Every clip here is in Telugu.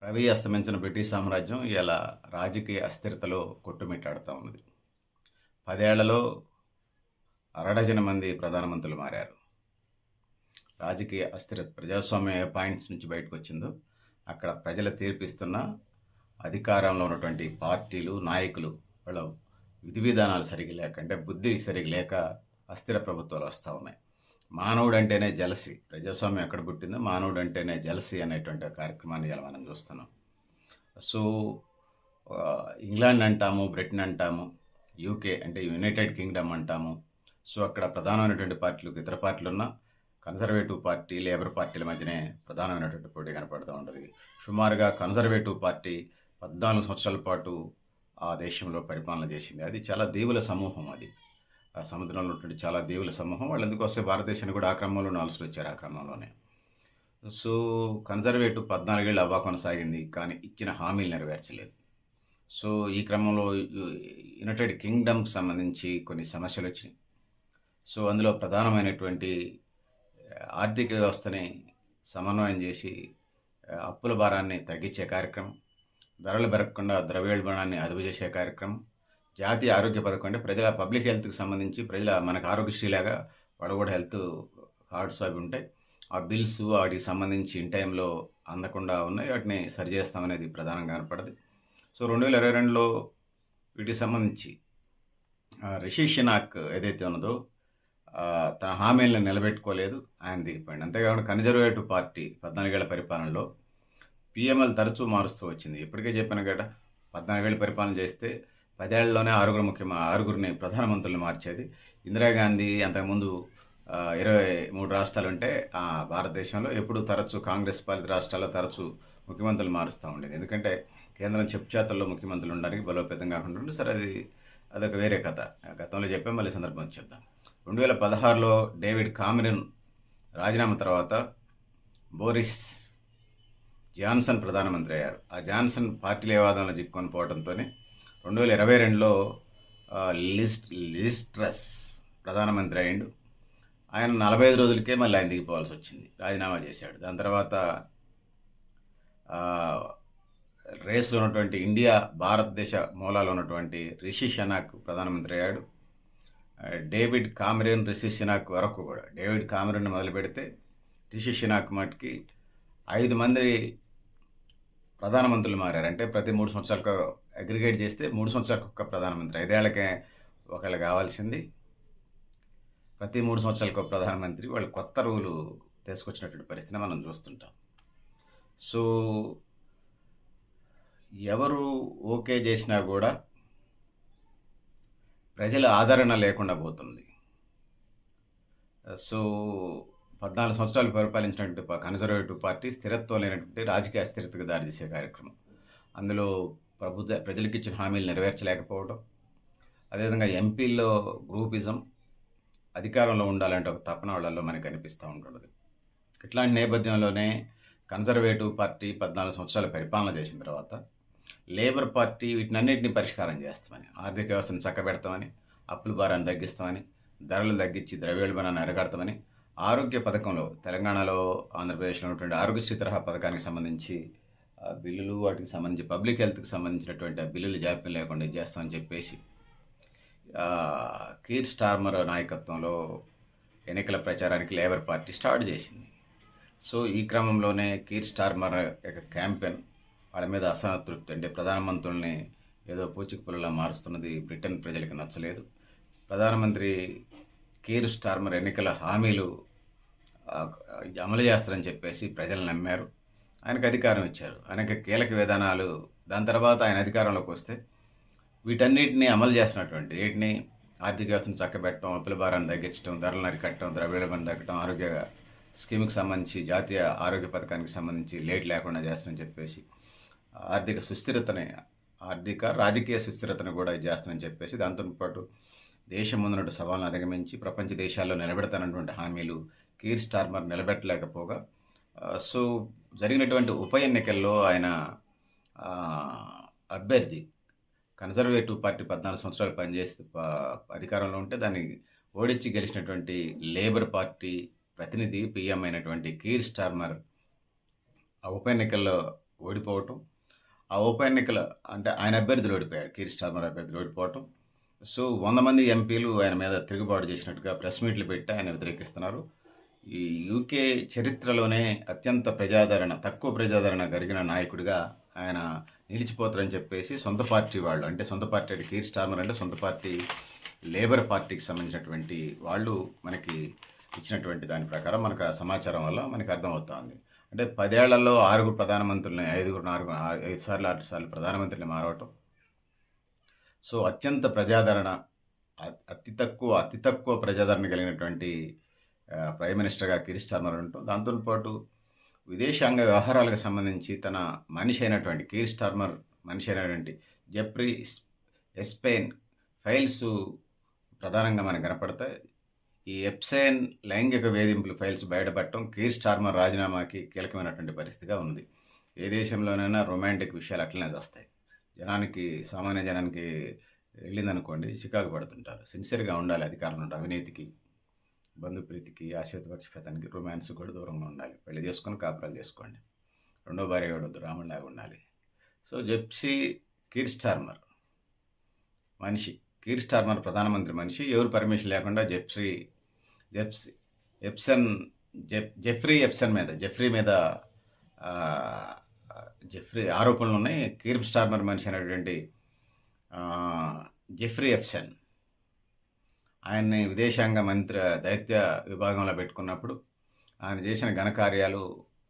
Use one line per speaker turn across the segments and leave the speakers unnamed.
రవి అస్తమించిన బ్రిటిష్ సామ్రాజ్యం ఇలా రాజకీయ అస్థిరతలో కొట్టుమిట్టాడుతా ఉన్నది. 10 ఏళ్లలో అరడజన మంది ప్రధానమంత్రులు మారారు. రాజకీయ అస్థిరత ప్రజాస్వామ్యం ఏ పాయింట్స్ నుంచి బయటకొచ్చిందో, అక్కడ ప్రజలు తీర్పిస్తున్న అధికారంలో ఉన్నటువంటి పార్టీలు, నాయకులు వాళ్ళ విధి విధానాలు సరిగ్గా లేక అంటే బుద్ధి సరిగ్గా లేక అస్థిర ప్రభుత్వాలు వస్తూ ఉన్నాయి. మానవుడు అంటేనే జలసి. ప్రజాస్వామ్యం ఎక్కడ పుట్టిందో మానవుడు అంటేనే జలసి అనేటువంటి కార్యక్రమాన్ని ఇలా మనం చూస్తున్నాం. సో ఇంగ్లాండ్ అంటాము, బ్రిటన్ అంటాము, యూకే అంటే యునైటెడ్ కింగ్డమ్ అంటాము. సో అక్కడ ప్రధానమైనటువంటి పార్టీలకు ఇతర పార్టీలు ఉన్న కన్జర్వేటివ్ పార్టీ, లేబర్ పార్టీల మధ్యనే ప్రధానమైనటువంటి పోటీ కనపడుతూ ఉంటుంది. సుమారుగా కన్జర్వేటివ్ పార్టీ 14 సంవత్సరాల పాటు ఆ దేశంలో పరిపాలన చేసింది. అది చాలా దీవుల సమూహం అది. ఆ సముద్రంలో ఉన్నటువంటి చాలా దీవుల సమూహం. వాళ్ళు ఎందుకు వస్తే భారతదేశాన్ని కూడా ఆ క్రమంలోనే అలసి వచ్చారు ఆ క్రమంలోనే. సో కన్జర్వేటివ్ 14 ఏళ్ళు అవ్వా కొనసాగింది. కానీ ఇచ్చిన హామీలు నెరవేర్చలేదు. సో ఈ క్రమంలో యునైటెడ్ కింగ్డమ్కి సంబంధించి కొన్ని సమస్యలు వచ్చినాయి. సో అందులో ప్రధానమైనటువంటి ఆర్థిక వ్యవస్థని సమన్వయం చేసి అప్పుల భారాన్ని తగ్గించే కార్యక్రమం, ధరలు పెరగకుండా ద్రవ్యోల్బణాన్ని అదుపు చేసే కార్యక్రమం, జాతీయ ఆరోగ్య పథకం అంటే ప్రజల పబ్లిక్ హెల్త్కి సంబంధించి మనకు ఆరోగ్యశ్రీలాగా వాళ్ళు కూడా హెల్త్ కార్డ్స్ అవి ఉంటాయి. ఆ బిల్స్ వాటికి సంబంధించి ఇన్ టైంలో అందకుండా ఉన్నాయి. వాటిని సరిచేస్తామనేది ప్రధానంగా కనపడదు. సో 2022లో వీటికి సంబంధించి రిషి సునాక్ ఏదైతే ఉన్నదో తన హామీలను నిలబెట్టుకోలేదు. ఆయన దిగిపోయింది. అంతేకాకుండా కన్జర్వేటివ్ పార్టీ 14 ఏళ్ల పరిపాలనలో పీఎంఎల్ తరచూ మారుస్తూ వచ్చింది. ఇప్పటికే చెప్పాను కదా, 14 ఏళ్ళు పరిపాలన చేస్తే 10 ఏళ్లలోనే ఆరుగురిని ప్రధానమంత్రులు మార్చేది. ఇందిరాగాంధీ అంతకుముందు 23 రాష్ట్రాలు ఉంటే భారతదేశంలో ఎప్పుడు తరచూ కాంగ్రెస్ పాలిత రాష్ట్రాల్లో తరచూ ముఖ్యమంత్రులు మారుస్తూ ఉండేది. ఎందుకంటే కేంద్రం చెప్పుచేతల్లో ముఖ్యమంత్రులు ఉండడానికి బలోపేతం కాకుండా ఉండి, సరే అదొక వేరే కథ. గతంలో చెప్పాం, మళ్ళీ సందర్భం చెప్దాం. 2016లో డేవిడ్ కామెరూన్ రాజీనామా తర్వాత బోరిస్ జాన్సన్ ప్రధానమంత్రి అయ్యారు. ఆ జాన్సన్ పార్టీ వివాదంలో చిక్కుకొని పోవడంతోనే 2022లో లిజ్ ట్రస్ ప్రధానమంత్రి అయ్యిండు. ఆయన 45 రోజులకే మళ్ళీ ఆయన దిగిపోవాల్సి వచ్చింది, రాజీనామా చేశాడు. దాని తర్వాత రేస్లో ఉన్నటువంటి భారతదేశ మూలాలు ఉన్నటువంటి రిషి సునాక్ ప్రధానమంత్రి అయ్యాడు. డేవిడ్ కామెరూన్, రిషి సునాక్ వరకు కూడా, డేవిడ్ కామెరూన్ మొదలు పెడితే రిషి సునాక్ మటుకి 5 మంది ప్రధానమంత్రులు మారారు. అంటే ప్రతి 3 సంవత్సరాలకు అగ్రిగేట్ చేస్తే 3 సంవత్సరాలకు ఒక ప్రధానమంత్రి. 5 ఏళ్లకే ఒకళ్ళు కావాల్సింది. ప్రతి 3 సంవత్సరాలకు ఒక ప్రధానమంత్రి. వాళ్ళు కొత్త రూలు తీసుకొచ్చినటువంటి పరిస్థితిని మనం చూస్తుంటాం. సో ఎవరు ఓకే చేసినా కూడా ప్రజల ఆదరణ లేకుండా పోతుంది. సో 14 సంవత్సరాలు పరిపాలించినటువంటి కన్జర్వేటివ్ పార్టీ స్థిరత్వం లేనటువంటి రాజకీయ అస్థిరతకు దారితీసే కార్యక్రమం. అందులో ప్రజలకు ఇచ్చిన హామీలు నెరవేర్చలేకపోవడం, అదేవిధంగా ఎంపీల్లో గ్రూపిజం, అధికారంలో ఉండాలంటే ఒక తపన వాళ్ళల్లో మనకు కనిపిస్తూ ఉంటున్నది. ఇట్లాంటి నేపథ్యంలోనే కన్జర్వేటివ్ పార్టీ 14 సంవత్సరాలు పరిపాలన చేసిన తర్వాత లేబర్ పార్టీ వీటినన్నింటినీ పరిష్కారం చేస్తామని, ఆర్థిక వ్యవస్థను చక్కబెడతామని, అప్పుల భారాన్ని తగ్గిస్తామని, ధరలు తగ్గించి ద్రవ్యోల్బణాన్ని అరికడతామని, ఆరోగ్య పథకంలో తెలంగాణలో, ఆంధ్రప్రదేశ్లో ఉన్నటువంటి ఆరోగ్యశ్రీ తరహా పథకానికి సంబంధించి బిల్లులు, వాటికి సంబంధించి పబ్లిక్ హెల్త్కి సంబంధించినటువంటి బిల్లులు జాప్యం లేకుండా చేస్తామని చెప్పేసి కీర్ స్టార్మర్ నాయకత్వంలో ఎన్నికల ప్రచారానికి లేబర్ పార్టీ స్టార్ట్ చేసింది. సో ఈ క్రమంలోనే కీర్ స్టార్మర్ యొక్క క్యాంపెయిన్, వాళ్ళ మీద అసంతృప్తి, అంటే ప్రధానమంత్రుల్ని ఏదో పూచిక పుల్లలా మారుస్తున్నది బ్రిటన్ ప్రజలకు నచ్చలేదు. ప్రధానమంత్రి కీర్ స్టార్మర్ ఎన్నికల హామీలు అమలు చేస్తారని చెప్పేసి ప్రజలు నమ్మారు. ఆయనకు అధికారం ఇచ్చారు, ఆయనకి కీలక విధానాలు. దాని తర్వాత ఆయన అధికారంలోకి వస్తే వీటన్నిటిని అమలు చేస్తున్నటువంటి వీటిని ఆర్థిక వ్యవస్థను చక్కబెట్టడం, అప్పుల భారాన్ని తగ్గించడం, ధరలను అరికట్టడం, ద్రవ్యోల్బణం తగ్గడం, ఆరోగ్య స్కీమ్కి సంబంధించి, జాతీయ ఆరోగ్య పథకానికి సంబంధించి లేట్ లేకుండా చేస్తానని చెప్పేసి రాజకీయ సుస్థిరతను కూడా చేస్తానని చెప్పేసి, దాంతోపాటు దేశం ముందున్నటువంటి సవాళ్ళను అధిగమించి ప్రపంచ దేశాల్లో నిలబెడతానటువంటి హామీలు కీర్ స్టార్మర్ నిలబెట్టలేకపోగా, సో జరిగినటువంటి ఉప ఎన్నికల్లో ఆయన అభ్యర్థి కన్జర్వేటివ్ పార్టీ 14 సంవత్సరాలు పనిచేసి అధికారంలో ఉంటే దాన్ని ఓడించి గెలిచినటువంటి లేబర్ పార్టీ ప్రతినిధి, పీఎం అయినటువంటి కీర్ స్టార్మర్ ఆ ఉప ఎన్నికల్లో ఓడిపోవటం, ఆ ఉప ఎన్నికల అంటే ఆయన అభ్యర్థులు ఓడిపోయారు. కీర్ స్టార్మర్ అభ్యర్థులు ఓడిపోవటం. సో 100 మంది ఎంపీలు ఆయన మీద తిరుగుబాటు చేసినట్టుగా ప్రెస్ మీట్లు పెట్టి ఆయన వ్యతిరేకిస్తున్నారు. ఈ యూకే చరిత్రలోనే అత్యంత తక్కువ ప్రజాదరణ కలిగిన నాయకుడిగా ఆయన నిలిచిపోతారని చెప్పేసి సొంత పార్టీ వాళ్ళు, అంటే సొంత పార్టీ అంటే కీర్ స్టార్మర్ అంటే సొంత పార్టీ లేబర్ పార్టీకి సంబంధించినటువంటి వాళ్ళు మనకి ఇచ్చినటువంటి దాని ప్రకారం మనకు ఆ సమాచారం వల్ల మనకు అర్థమవుతోంది. అంటే 10 ఏళ్లలో 6 ప్రధానమంత్రులని 5 సార్లు 6 సార్లు ప్రధానమంత్రిని మారవటం. సో అత్యంత ప్రజాదరణ అతి తక్కువ ప్రజాదరణ కలిగినటువంటి ప్రైమ్ మినిస్టర్గా కీర్ స్టార్మర్ ఉండటం. దాంతో పాటు విదేశాంగ వ్యవహారాలకు సంబంధించి తన మనిషి అయినటువంటి కీర్ స్టార్మర్ మనిషి అయినటువంటి జెఫ్రీ ఎస్పైన్ ఫైల్స్ ప్రధానంగా మనకు కనపడతాయి. ఈ ఎప్సైన్ లైంగిక వేధింపుల ఫైల్స్ బయటపడటం కీర్ స్టార్మర్ రాజీనామాకి కీలకమైనటువంటి పరిస్థితిగా ఉంది. ఏ దేశంలోనైనా రొమాంటిక్ విషయాలు అట్లనే వస్తాయి. సామాన్య జనానికి వెళ్ళిందనుకోండి చికాకు పడుతుంటారు. సిన్సియర్గా ఉండాలి అధికారంలో. అవినీతికి, బంధుప్రీతికి, ఆశీర్వపక్షపాతానికి, రొమాన్స్ కూడా దూరంగా ఉండాలి. పెళ్లి చేసుకొని కాపురాలు చేసుకోండి. రెండో భార్య కూడా వద్దు, రాముడిలాగా ఉండాలి. సో కీర్ స్టార్మర్ మనిషి, కీర్ స్టార్మర్ ప్రధానమంత్రి మనిషి, ఎవరు పర్మిషన్ లేకుండా జెఫ్రీ మీద ఆరోపణలు ఉన్నాయి. కీర్ స్టార్మర్ మనిషి అయినటువంటి జెఫ్రీ ఎప్సన్ ఆయన్ని విదేశాంగ దౌత్య విభాగంలో పెట్టుకున్నప్పుడు ఆయన చేసిన ఘనకార్యాలు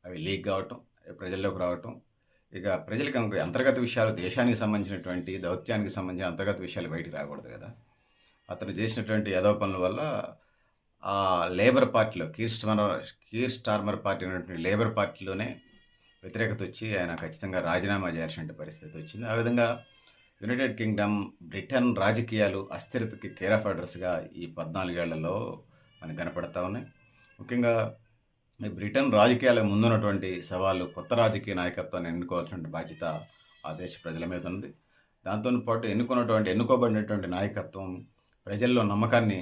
అవి లీక్ కావటం, ప్రజల్లోకి రావటం, ఇక ప్రజలకి అంతర్గత విషయాలు, దేశానికి సంబంధించినటువంటి దౌత్యానికి సంబంధించిన అంతర్గత విషయాలు బయటికి రాకూడదు కదా. అతను చేసినటువంటి యథోపనుల వల్ల ఆ లేబర్ పార్టీలో కీర్ స్టార్మర్ పార్టీ ఉన్నటువంటి లేబర్ పార్టీలోనే వ్యతిరేకత వచ్చి ఆయన ఖచ్చితంగా రాజీనామా చేయాల్సిన పరిస్థితి వచ్చింది. ఆ విధంగా యునైటెడ్ కింగ్డమ్, బ్రిటన్ రాజకీయాలు అస్థిరతకి కేర్ ఆఫ్ అడ్రస్గా ఈ 14 ఏళ్లలో మనకు కనపడతా ఉన్నాయి. ముఖ్యంగా ఈ బ్రిటన్ రాజకీయాలకు ముందున్నటువంటి సవాళ్ళు, కొత్త రాజకీయ నాయకత్వాన్ని ఎన్నుకోవాల్సిన బాధ్యత ఆ దేశ ప్రజల మీద ఉంది. దాంతో పాటు ఎన్నుకోబడినటువంటి నాయకత్వం ప్రజల్లో నమ్మకాన్ని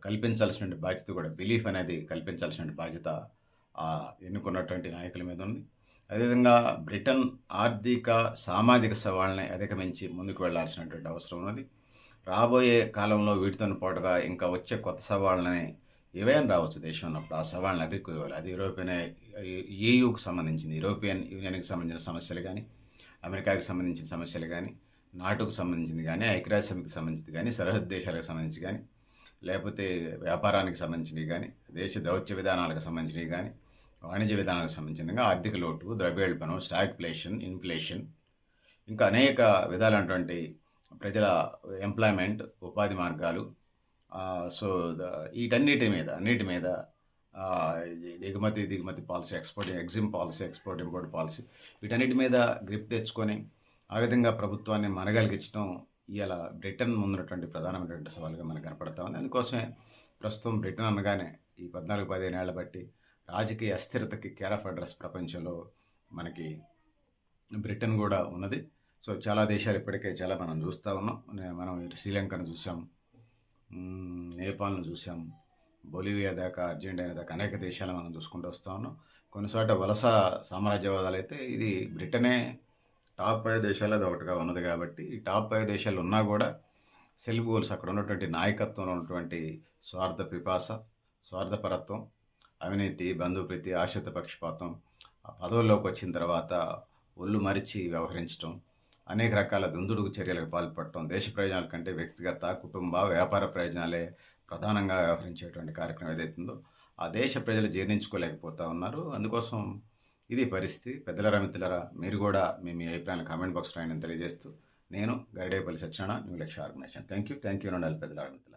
కల్పించాల్సిన బాధ్యత కూడా, బిలీఫ్ అనేది కల్పించాల్సిన బాధ్యత ఆ ఎన్నుకున్నటువంటి నాయకుల మీద ఉంది. అదేవిధంగా బ్రిటన్ ఆర్థిక, సామాజిక సవాళ్ళని అధిగమించి ముందుకు వెళ్లాల్సినటువంటి అవసరం ఉన్నది. రాబోయే కాలంలో వీటితో పాటుగా ఇంకా వచ్చే కొత్త సవాళ్ళని ఏవైనా రావచ్చు దేశం ఉన్నప్పుడు. ఆ సవాళ్ళని ఎదుర్కోవాలి. అది EUకు సంబంధించింది, యూరోపియన్ యూనియన్కి సంబంధించిన సమస్యలు కానీ, అమెరికాకి సంబంధించిన సమస్యలు కానీ, నాటోకు సంబంధించింది కానీ, ఐక్యరాజ్య సమితికి సంబంధించింది కానీ, సరిహద్దు దేశాలకు సంబంధించి కానీ, లేకపోతే వ్యాపారానికి సంబంధించినవి కానీ, దేశ దౌత్య విధానాలకు సంబంధించినవి కానీ, వాణిజ్య విధానాలకు సంబంధించిన ఆర్థిక లోటు, ద్రవ్యోల్బణం, ఇన్ఫ్లేషన్, ఇంకా అనేక విధాలైనటువంటి ప్రజల ఎంప్లాయ్మెంట్, ఉపాధి మార్గాలు, సో అన్నిటి మీద దిగుమతి policy, EXIM policy, export import policy, వీటన్నిటి మీద గ్రిప్ తెచ్చుకొని ఆ విధంగా ప్రభుత్వాన్ని మనగలిగించడం ఇవాళ బ్రిటన్ ముందున్నటువంటి ప్రధానమైనటువంటి సవాలుగా మనకు కనపడతా ఉంది. అందుకోసమే ప్రస్తుతం బ్రిటన్ అనగానే ఈ 14-15 ఏళ్ల బట్టి రాజకీయ అస్థిరతకి కేర్ ఆఫ్ అడ్రస్ ప్రపంచంలో మనకి బ్రిటన్ కూడా ఉన్నది. సో చాలా దేశాలు ఇప్పటికే చాలా మనం చూస్తూ ఉన్నాం. మనం శ్రీలంకను చూసాం, నేపాల్ను చూసాం, బొలివియా దాకా, అర్జెంటీనా దాకా అనేక దేశాలు మనం చూసుకుంటూ వస్తూ ఉన్నాం. కొన్నిసార్లు వలస సామ్రాజ్యవాదాలు అయితే ఇది బ్రిటనే టాప్ 5 దేశాల్లో అది ఒకటిగా ఉన్నది. కాబట్టి ఈ టాప్ 5 దేశాలు ఉన్నా కూడా సెల్ఫ్ గోల్స్, అక్కడ ఉన్నటువంటి నాయకత్వంలో ఉన్నటువంటి స్వార్థపరత్వం, అవినీతి, బంధుప్రీతి, ఆశ్రిత పక్షపాతం, ఆ పదవుల్లోకి వచ్చిన తర్వాత ఒళ్ళు మరిచి వ్యవహరించడం, అనేక రకాల దుందుడుకు చర్యలకు పాల్పడటం, దేశ ప్రయోజనాల కంటే వ్యక్తిగత, కుటుంబ, వ్యాపార ప్రయోజనాలే ప్రధానంగా వ్యవహరించేటువంటి కార్యక్రమం ఏదైతుందో ఆ దేశ ప్రజలు జీర్ణించుకోలేకపోతూ ఉన్నారు. అందుకోసం ఇది పరిస్థితి. పెద్దలరా, మిత్రులరా, మీరు కూడా మీ అభిప్రాయాన్ని కామెంట్ బాక్స్లో ఆయన తెలియజేస్తూ, నేను గరిడేపల్లి సత్యనారాయణ, న్యూ లక్ష్య ఆర్గనైజేషన్. Thank you. ఉండాలి పెద్దలరా, మిత్రులారా.